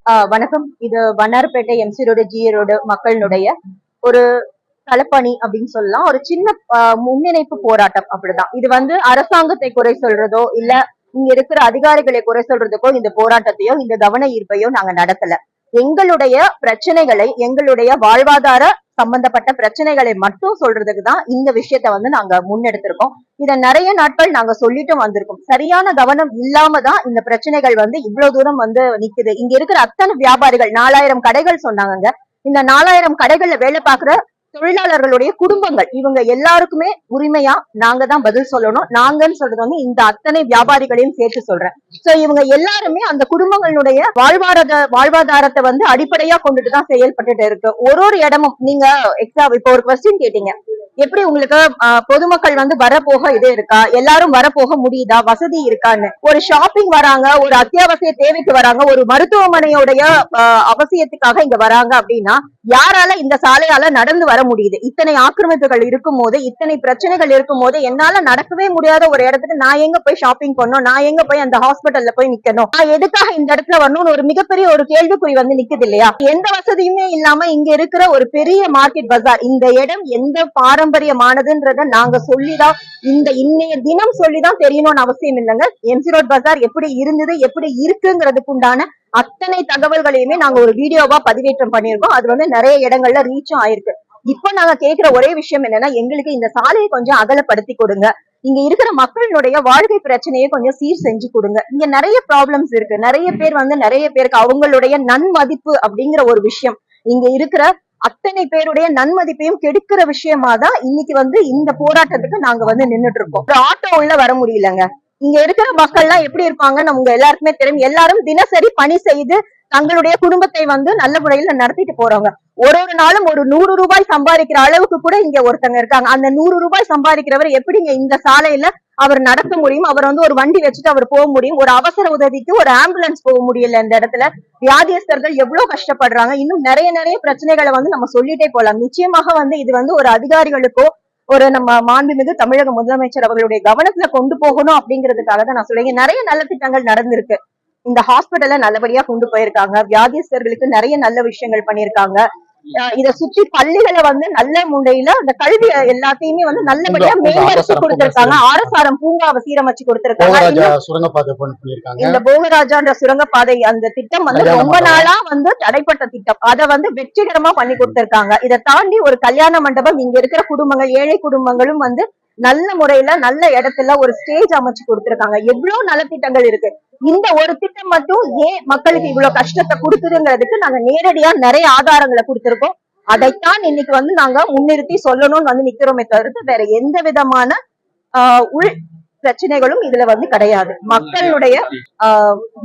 வணக்கம். இது Vannarapettai MC road GA road மக்களினுடைய ஒரு களப்பணி அப்படின்னு சொல்லலாம். ஒரு சின்ன முன்னிணைப்பு போராட்டம் அப்படிதான். இது அரசாங்கத்தை குறை சொல்றதோ இல்ல இங்க இருக்கிற அதிகாரிகளை குறை சொல்றதுக்கோ இந்த போராட்டத்தையோ இந்த கவன ஈர்ப்பையோ நாங்க நடத்தல. எங்களுடைய பிரச்சனைகளை, எங்களுடைய வாழ்வாதார சம்பந்தப்பட்ட பிரச்சனைகளை மட்டும் சொல்றதுக்கு தான் இந்த விஷயத்த நாங்க முன்னெடுத்திருக்கோம். இத நிறைய நாட்கள் நாங்க சொல்லிட்டும் வந்திருக்கோம். சரியான கவனம் இல்லாம தான் இந்த பிரச்சனைகள் இவ்வளவு தூரம் நிக்குது. இங்க இருக்கிற அத்தனை வியாபாரிகள் 4000 கடைகள் சொன்னாங்க. இந்த 4000 கடைகள்ல வேலை பார்க்கிற தொழிலாளர்களுடைய குடும்பங்கள் இவங்க எல்லாருக்குமே உரிமையா நாங்க தான் பதில் சொல்லணும். நாங்கன்னு சொல்றது இந்த அத்தனை வியாபாரிகளையும் சேர்த்து சொல்றேன். சோ இவங்க எல்லாருமே அந்த குடும்பங்களுடைய வாழ்வாதாரத்தை அடிப்படையா கொண்டுட்டு தான் செயல்பட்டுட்டு இருக்கு. ஒரு இடமும் நீங்க இப்ப ஒரு கொஸ்டின் கேட்டீங்க, எப்படி உங்களுக்கு பொதுமக்கள் வரப்போக இது இருக்கா, எல்லாரும் வரப்போக முடியுதா, வசதி இருக்கான்னு. ஒரு ஷாப்பிங் வராங்க, ஒரு அத்தியாவசிய தேவைக்கு வராங்க, ஒரு மருத்துவமனையுடைய அவசியத்துக்காக இங்க வராங்க அப்படின்னா யாரால இந்த சாலையால நடந்து வர முடியுது? இத்தனை ஆக்கிரமிப்புகள் இருக்கும் போது, இத்தனை பிரச்சனைகள் இருக்கும் போது என்னால நடக்கவே முடியாத ஒரு இடத்துக்கு நான் எங்க போய் ஷாப்பிங் பண்ணணும், நான் எங்க போய் அந்த ஹாஸ்பிட்டல்ல போய் நிக்கணும், நான் எதுக்காக இந்த இடத்துல வரணும்னு ஒரு மிகப்பெரிய ஒரு கேள்விக்குறி நிக்குது இல்லையா? எந்த வசதியுமே இல்லாம இங்க இருக்கிற ஒரு பெரிய மார்க்கெட் பஜார், இந்த இடம் எந்த பாரம்பரியமானதுன்றத நாங்க சொல்லிதான், இந்த இன்னைய தினம் சொல்லிதான் தெரியணும்னு அவசியம் இல்லைங்க. எம்சி ரோட் பஜார் எப்படி இருந்தது, எப்படி இருக்குங்கிறதுக்கு உண்டான அத்தனை தகவல்களையுமே நாங்க ஒரு வீடியோவா பதிவேற்றம் பண்ணிருக்கோம். அது நிறைய இடங்கள்ல ரீச்சும் ஆயிருக்கு. இப்ப நாங்க கேட்கிற ஒரே விஷயம் என்னன்னா, எங்களுக்கு இந்த சாலையை கொஞ்சம் அகலப்படுத்தி கொடுங்க, இங்க இருக்கிற மக்களுடைய வாழ்க்கை பிரச்சனையை கொஞ்சம் சீர் செஞ்சு கொடுங்க. இங்க நிறைய ப்ராப்ளம்ஸ் இருக்கு. நிறைய பேர் நிறைய பேருக்கு அவங்களுடைய நன்மதிப்பு அப்படிங்கிற ஒரு விஷயம், இங்க இருக்கிற அத்தனை பேருடைய நன்மதிப்பையும் கெடுக்கிற விஷயமா தான் இன்னைக்கு இந்த போராட்டத்துக்கு நாங்க நின்னுட்டு இருக்கோம். ஒரு ஆட்டோ உள்ள வர முடியலங்க. இங்க இருக்கிற மக்கள் எல்லாம் எப்படி இருப்பாங்கன்னு உங்க எல்லாருக்குமே தெரியும். எல்லாரும் தினசரி பணி செய்து தங்களுடைய குடும்பத்தை நல்ல முறையில நடத்திட்டு போறவங்க. ஒரு நாளும் ஒரு 100 ரூபாய் சம்பாதிக்கிற அளவுக்கு கூட இங்க ஒருத்தங்க இருக்காங்க. அந்த 100 ரூபாய் சம்பாதிக்கிறவர் எப்படிங்க இந்த சாலையில அவர் நடக்க முடியும்? அவர் ஒரு வண்டி வச்சுட்டு அவர் போக முடியும்? ஒரு அவசர உதவிக்கு ஒரு ஆம்புலன்ஸ் போக முடியல. இந்த இடத்துல வியாதியஸ்தர்கள் எவ்வளவு கஷ்டப்படுறாங்க. இன்னும் நிறைய பிரச்சனைகளை நம்ம சொல்லிட்டே போலாம். நிச்சயமாக இது ஒரு அதிகாரிகளுக்கோ ஒரு நம்ம மாண்புமிகு தமிழக முதலமைச்சர் அவர்களுடைய கவனத்துல கொண்டு போகணும் அப்படிங்கிறதுக்காக தான் நான் சொல்றேன். நிறைய நல்ல திட்டங்கள் நடந்திருக்கு. இந்த ஹாஸ்பிட்டல்ல நல்லபடியா கொண்டு போயிருக்காங்க. வியாதியஸ்தர்களுக்கு நிறைய நல்ல விஷயங்கள் பண்ணிருக்காங்க. இத சுற்றி பள்ளிகளை நல்ல முறையில அந்த கல்வி எல்லாத்தையுமே நல்லபடியா மேம்படுத்தி கொடுத்திருக்காங்க. ஆரசாரம் பூங்காவை சீரமைச்சு கொடுத்திருக்காங்க. இந்த போகராஜான்ற சுரங்கப்பாதை அந்த திட்டம் ரொம்ப நாளா தடைப்பட்ட திட்டம். அதை வெற்றிகரமா பண்ணி கொடுத்திருக்காங்க. இதை தாண்டி ஒரு கல்யாண மண்டபம், இங்க இருக்கிற குடும்பங்கள், ஏழை குடும்பங்களும் நல்ல முறையில நல்ல இடத்துல ஒரு ஸ்டேஜ் அமைச்சு கொடுத்திருக்காங்க. எவ்வளவு நல திட்டங்கள் இருக்கு. இந்த ஒரு திட்டம் மட்டும் ஏன் மக்களுக்கு இவ்வளவு கஷ்டத்தை கொடுக்குதுங்கிறதுக்கு நாங்க நேரடியா நிறைய ஆதாரங்களை கொடுத்திருக்கோம். அதைத்தான் இன்னைக்கு நாங்க முன்னிறுத்தி சொல்லணும்னு நிக்கிறோமே தவிர்த்து வேற எந்த விதமான உள் பிரச்சனைகளும் இதுல கிடையாது. மக்களுடைய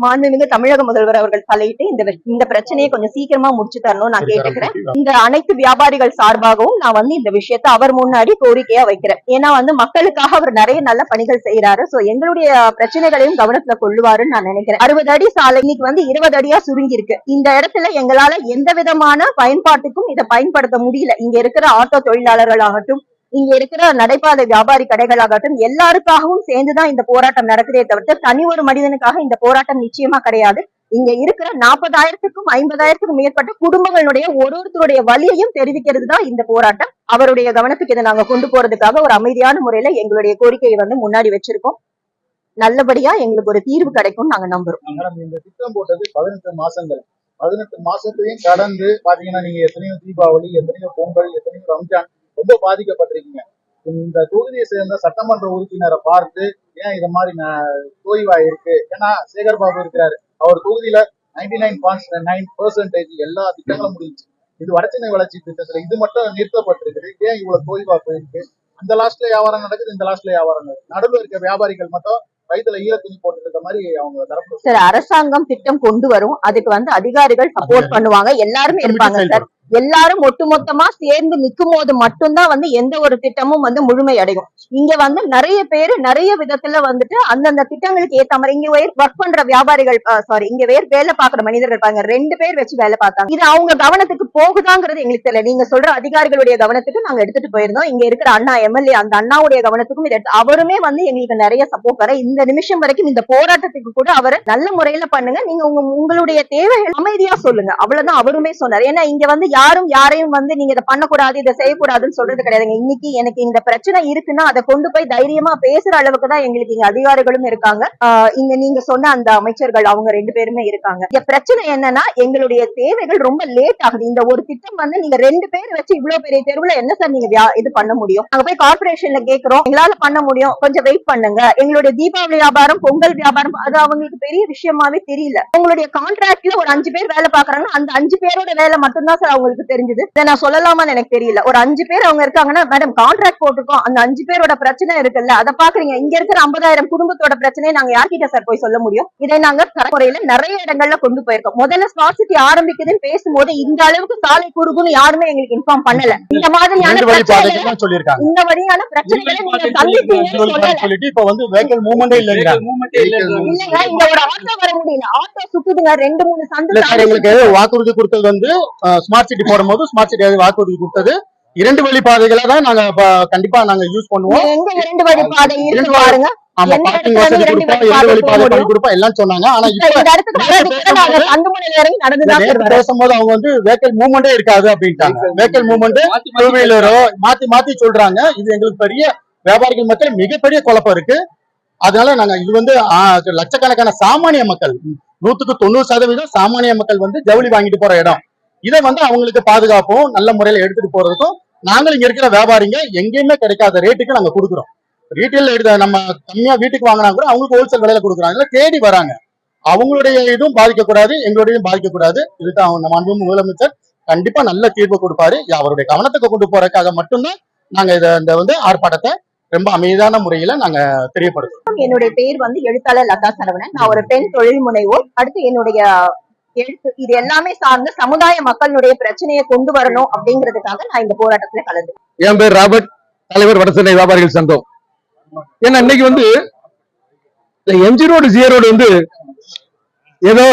மாண்புமிகு தமிழக முதல்வர் அவர்கள் தலையிட்டு இந்த பிரச்சனையை கொஞ்சம் சீக்கிரமா முடிச்சு தரணும் நான் கேட்டுக்கிறேன். இந்த அனைத்து வியாபாரிகள் சார்பாகவும் நான் இந்த விஷயத்த அவர் முன்னாடி கோரிக்கையா வைக்கிறேன். ஏன்னா மக்களுக்காக அவர் நிறைய நல்ல பணிகள் செய்யறாரு. சோ எங்களுடைய பிரச்சனைகளையும் கவனத்துல கொள்ளுவாருன்னு நான் நினைக்கிறேன். 60 அடி சாலை இன்னைக்கு 20 அடியா சுருங்கி இருக்கு. இந்த இடத்துல எங்களால எந்த விதமான பயன்பாட்டுக்கும் இதை பயன்படுத்த முடியல. இங்க இருக்கிற ஆட்டோ தொழிலாளர்கள் ஆகட்டும், இங்க இருக்கிற நடைபாதை வியாபாரி கடைகளாகட்டும், எல்லாருக்காகவும் சேர்ந்துதான் இந்த போராட்டம் நடக்குதே தவிர்த்து தனி ஒரு மனிதனுக்காக இந்த போராட்டம் நிச்சயமா கிடையாது. இங்க இருக்கிற 40,000க்கும் 50,000க்கும் மேற்பட்ட குடும்பங்களுடைய ஒருத்தருடைய வலியையும் தெரிவிக்கிறது தான் இந்த போராட்டம். அவருடைய கவனத்துக்கு இதை நாங்க கொண்டு போறதுக்காக ஒரு அமைதியான முறையில எங்களுடைய கோரிக்கையை முன்னாடி வச்சிருக்கோம். நல்லபடியா எங்களுக்கு ஒரு தீர்வு கிடைக்கும் நாங்க நம்புறோம். இந்த திட்டம் போட்டது 18 மாசங்கள். 18 மாசத்தையும் கடந்து பாத்தீங்கன்னா நீங்க எத்தனையோ தீபாவளி, எத்தனையோ பொங்கல், எத்தனையோ ரம்ஜான் ரொம்ப பாதிக்கப்பட்டிருக்கீங்க. இந்த தொகுதியை சேர்ந்த சட்டமன்ற உறுப்பினரை பார்த்து ஏன் இது மாதிரி தோய்வா இருக்கு? ஏன்னா சேகர் பாபு இருக்கிறாரு, அவர் தொகுதியில 99.9% எல்லா திட்டங்களும் முடிஞ்சு. இது வடசென்னை வளர்ச்சி திட்டத்துல இது மட்டும் நிறுத்தப்பட்டிருக்குது. ஏன் இவ்வளவு தோய்வா போயிருக்கு? அந்த லாஸ்ட்ல வியாபாரம் நடக்குது, இந்த லாஸ்ட்ல வியாபாரம் நடக்குது. நடுவில் இருக்க வியாபாரிகள் மட்டும் வயிற்றுல ஈரத்துணி போட்டு இருக்க மாதிரி அவங்க தரப்பு. சார், அரசாங்கம் திட்டம் கொண்டு வரும், அதுக்கு அதிகாரிகள் சப்போர்ட் பண்ணுவாங்க, எல்லாருமே இருப்பாங்க சார். எல்லாரும் ஒட்டுமொத்தமா சேர்ந்து நிக்கும் போது மட்டும்தான் வந்து எந்த ஒரு திட்டமும் வந்து முழுமை அடையும். இங்க வந்து நிறைய பேரு நிறைய விதத்துல வந்துட்டு அந்தந்த திட்டங்களுக்கு ஏத்த மாதிரி இங்க ஒர்க் பண்ற வியாபாரிகள் சாரி இங்க வேலை பாக்குற மனிதர்கள் பாருங்க 2 பேர் வச்சு வேலை பார்த்தாங்க. இது அவங்க கவனத்துக்கு போகுதாங்கிறது எங்களுக்கு தெரியல. நீங்க சொல்ற அதிகாரிகளுடைய கவனத்துக்கு நாங்க எடுத்துட்டு போயிருந்தோம். இங்க இருக்கிற அண்ணா எம்எல்ஏ அந்த அண்ணாவுடைய கவனத்துக்கும் இதை அவருமே வந்து எங்களுக்கு நிறைய சப்போர்ட் வர இந்த நிமிஷம் வரைக்கும் இந்த போராட்டத்துக்கு கூட அவர் நல்ல முறையில பண்ணுங்க, நீங்க உங்களுடைய தேவைகள் அமைதியா சொல்லுங்க, அவ்வளவுதான் அவருமே சொன்னார். ஏன்னா இங்க வந்து யாரும் யாரையும் வந்து நீங்க இதை பண்ணக்கூடாது இதை செய்யக்கூடாதுன்னு சொல்றது கிடையாதுங்க. இன்னைக்கு எனக்கு இந்த பிரச்சனை இருக்குன்னா அதை கொண்டு போய் தைரியமா பேசுற அளவுக்கு தான் எங்களுக்கு இங்க அதிகாரிகளும் இருக்காங்க. இங்க நீங்க சொன்ன அந்த அமைச்சர்கள் அவங்க 2 பேருமே இருக்காங்க. இந்த பிரச்சனை என்னன்னா எங்களுடைய தேவைகள் ரொம்ப லேட் ஆகுது. இந்த ஒரு திட்டம் வந்து நீங்க 2 பேர் வச்சு இவ்வளவு பெரிய தெருவுல என்ன சார் நீங்க இது பண்ண முடியும்? நாங்க போய் கார்பரேஷன்ல கேக்குறோம், எங்களால பண்ண முடியும், கொஞ்சம் வெயிட் பண்ணுங்க. எங்களுடைய தீபாவளி வியாபாரம் பொங்கல் வியாபாரம் அது அவங்களுக்கு பெரிய விஷயமாவே தெரியல. உங்களுடைய கான்ட்ராக்ட்ல ஒரு 5 பேர் வேலை பாக்குறாங்கன்னா அந்த 5 பேரோட வேலை மட்டும்தான் சார் அவங்களுக்கு தெரிஞ்சது. இதை நான் சொல்லலாமான்னு எனக்கு தெரியல. ஒரு 5 பேர் அவங்க இருக்காங்கன்னா மேடம் கான்ட்ராக்ட் போட்டிருக்கோம், அந்த 5 பேரோட பிரச்சனை இருக்குல்ல அதை பாக்குறீங்க. இங்க இருக்கிற 50,000 குடும்பத்தோட பிரச்சனையை நாங்க யார்கிட்ட சார் போய் சொல்ல முடியும்? இதை நாங்க முறையில நிறைய இடங்கள்ல கொண்டு போயிருக்கோம். முதல்ல ஸ்மார்ட் சிட்டி ஆரம்பிக்குதுன்னு பேசும்போது இந்த அளவுக்கு சாலை குறுகுன்னு யாருமே எங்களுக்கு இன்ஃபார்ம் பண்ணல. இந்த மாதிரியான சொல்லிருக்காங்க, இந்த வழியான பிரச்சனைகளை நீங்க சந்திப்பீங்கன்னு இப்ப வந்து வெஹிக்கிள் மூவ்மெண்டே இல்லைங்க. இல்லங்க இங்க ஒரு ஆட்டோ வர முடியல, ஆட்டோ சுத்துதுங்க 2-3 சந்து. எங்களுக்கு வாக்குறுதி கொடுத்தது வந்து ஸ்மார்ட் சிட்டி போடும்போது ஸ்மார்ட் சிட்டி வாக்குறுதி கொடுத்தது 2 வழி பாதைகளை தான் நாங்க கண்டிப்பா நாங்க யூஸ் பண்ணுவோம். எங்க 2 வழி பாதை இருக்கு பாருங்க. ஆமா பார்க்கிங் வசதி கொடுப்போம், 2 வழி பாதை பண்ணி கொடுப்போம் எல்லாம் சொன்னாங்க. ஆனா இப்ப பேசும்போது அவங்க வந்து வெஹிக்கிள் மூவ்மெண்டே இருக்காது அப்படின்ட்டாங்க. வெஹிக்கிள் மூவ்மெண்ட் 2 வீலரோ மாத்தி சொல்றாங்க. இது எங்களுக்கு பெரிய வியாபாரிகள் மக்கள் மிகப்பெரிய குழப்பம் இருக்கு. அதனால நாங்க இது வந்து லட்சக்கணக்கான சாமானிய மக்கள் 100% சாமானிய மக்கள் வந்து ஜவுளி வாங்கிட்டு போற இடம். இதை வந்து அவங்களுக்கு பாதுகாப்பும் நல்ல முறையில எடுத்துட்டு போறதுக்கும் நாங்கள் இங்க இருக்கிற வியாபாரிங்க எங்கேயுமே கிடைக்காத ரேட்டுக்கு நாங்க கொடுக்குறோம். ரீட்டைல் எடுத்த நம்ம கம்மியா வீட்டுக்கு வாங்கினா கூட அவங்களுக்கு ஹோல்சேல் விலையில கொடுக்குறோம். இதுல தேடி வராங்க. அவங்களுடைய இதுவும் பாதிக்கக்கூடாது, எங்களுடையும் பாதிக்கக்கூடாது. இதுதான் நம்ம அன்பு முதலமைச்சர் கண்டிப்பா நல்ல தீர்வு கொடுப்பாரு. அவருடைய கவனத்துக்கு கொண்டு போறதுக்காக மட்டும்தான் நாங்க இந்த வந்து ஆர்ப்பாட்டத்தை ரொம்ப அமைதியான முறையில நாங்க தெரியப்படுத்துறோம். என்னுடைய பேர் வந்து எழுத்தாளர் லதா சரவணன். நான் ஒரு பெண் தொழில் முனைவோர். அடுத்து என்னுடைய எழுத்து இது எல்லாமே சார்ந்து சமுதாய மக்களுடைய பிரச்சனையை கொண்டு வரணும் அப்படிங்கிறதுக்காக நான் இந்த போராட்டத்துல கலந்து. என் பேர் ராபர்ட், தலைவர் வடசென்னை வியாபாரிகள் சங்கம். ஏன்னா இன்னைக்கு வந்து எம்ஜி ரோடு ஜிஏ ரோடு வந்து ஏதோ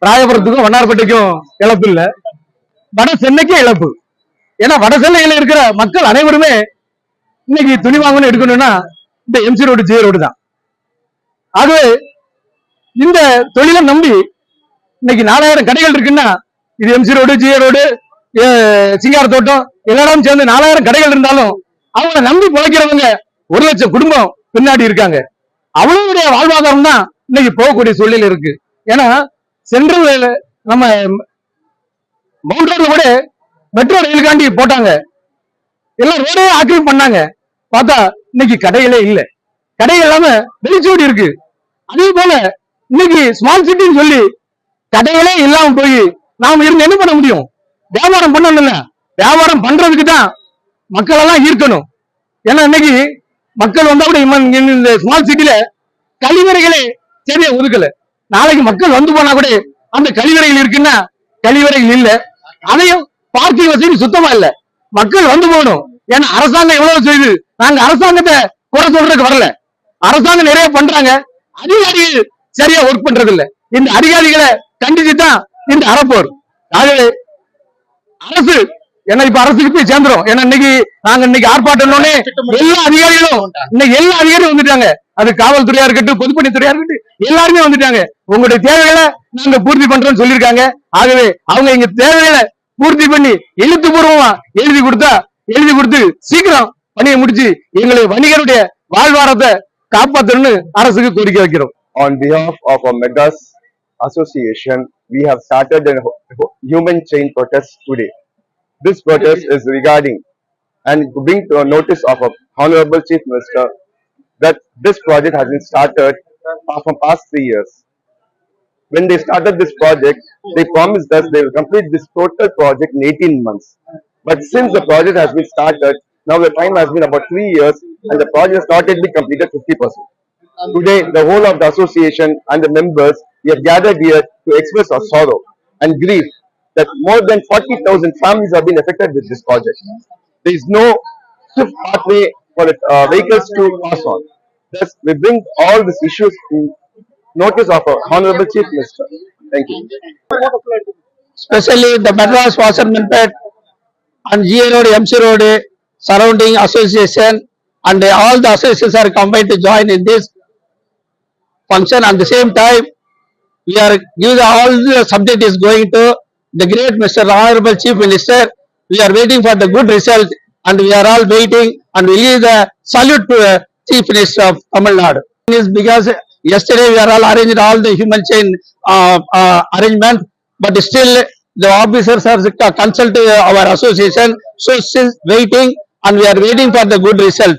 ராயபுரத்துக்கும் வண்ணாரப்பேட்டைக்கும் இழப்பு இல்ல, வட சென்னைக்கே இழப்பு. ஏன்னா வட சென்னையில இருக்கிற மக்கள் அனைவருமே இன்னைக்கு துணி வாங்கணும் எடுக்கணும்னா இந்த எம்ஜி ரோடு ஜிஏ ரோடு தான். ஆகவே இந்த தொழிலை நம்பி இன்னைக்கு 4000 கடைகள் இருக்குன்னா இது எம்சி ரோடு ஜிஏ ரோடு சிங்கார தோட்டம் எல்லாரும் சேர்ந்து 4000 கடைகள் இருந்தாலும் அவங்கள நம்பி பிழைக்கிறவங்க 1 லட்சம் குடும்பம் பின்னாடி இருக்காங்க. அவங்களுடைய வாழ்வாதாரம் தான் இன்னைக்கு போகக்கூடிய சூழ்நிலை இருக்கு. ஏன்னா சென்ட்ரல் நம்ம மவுண்ட் ரோட்ல கூட மெட்ரோ ரயிலுக்காண்டி போட்டாங்க, எல்லாம் ரோடே ஆக்கிரமிப்பு பண்ணாங்க. பார்த்தா இன்னைக்கு கடைகளே இல்லை, கடைகள் இல்லாம வெளிச்சோடி இருக்கு. அதே போல இன்னைக்கு ஸ்மால் சிட்டின்னு சொல்லி கடைகளே இல்லாம போய் நாம இருந்து என்ன பண்ண முடியும்? வியாபாரம் பண்ணணும்ல, வியாபாரம் பண்றதுக்கு தான் மக்கள் எல்லாம் ஈர்க்கணும். ஏன்னா இன்னைக்கு மக்கள் வந்தா கூட இந்த ஸ்மால் சிட்டில கழிவறைகளே சரியா ஒதுக்கல. நாளைக்கு மக்கள் வந்து போனா கூட அந்த கழிவறைகள் இருக்குன்னா கழிவறைகள் இல்ல, அதையும் பார்க்கிங் வசதி சுத்தமா இல்ல. மக்கள் வந்து போகணும். ஏன்னா அரசாங்கம் எவ்வளவு செய்யுது, நாங்க அரசாங்கத்தை குறை சொல்றதுக்கு வரல. அரசாங்கம் நிறைய பண்றாங்க, அதிகாரிகள் சரியா ஒர்க் பண்றது இல்ல. இந்த அதிகாரிகளை கண்டிச்சுதான் இந்த அறப்போர். ஆகவே அரசு என்ன இப்ப அரசுக்கு போய் சேர்ந்துரும். ஏன்னா நாங்க ஆர்ப்பாட்டம் எல்லா அதிகாரிகளும் வந்துட்டாங்க. அது காவல்துறையா இருக்கட்டும், பொதுப்பணித்துறையா இருக்கட்டும், எல்லாருமே வந்துட்டாங்க. உங்களுடைய தேவைகளை நாங்க பூர்த்தி பண்றோம்னு சொல்லியிருக்காங்க. ஆகவே அவங்க எங்க தேவைகளை பூர்த்தி பண்ணி எழுத்துப்பூர்வமா எழுதி கொடுத்து சீக்கிரம் பணியை முடிச்சு எங்களுடைய வணிகருடைய வாழ்வாரத்தை காப்பாற்றணும்னு அரசுக்கு கோரிக்கை வைக்கிறோம். On behalf of our Megas Association, we have started a human chain protest today. This protest is regarding and to bring to a notice of a Honorable Chief Minister that this project has been started from past 3 years. When they started this project, they promised us they will complete this total project in 18 months. But since the project has been started, now the time has been about 3 years and the project has not yet been completed 50%. Today, the whole of the association and the members, we have gathered here to express our sorrow and grief that more than 40,000 families have been affected with this project. There is no swift pathway for vehicles to pass on. Thus, we bring all these issues to notice of our Honorable Chief Minister. Thank you. Especially the Madras Wasserman-Pet and GA Road, MC Road, surrounding association, and all the associations are combined to join in this function. At the same time, we are giving all the subject is going to the great Mr. Honorable Chief Minister. We are waiting for the good result, and we are all waiting, and we give the salute to the Chief Minister of Tamil Nadu. It is because yesterday we are all arranged all the human chain arrangement, but still the officers have consulted our association, so still waiting, and we are waiting for the good result.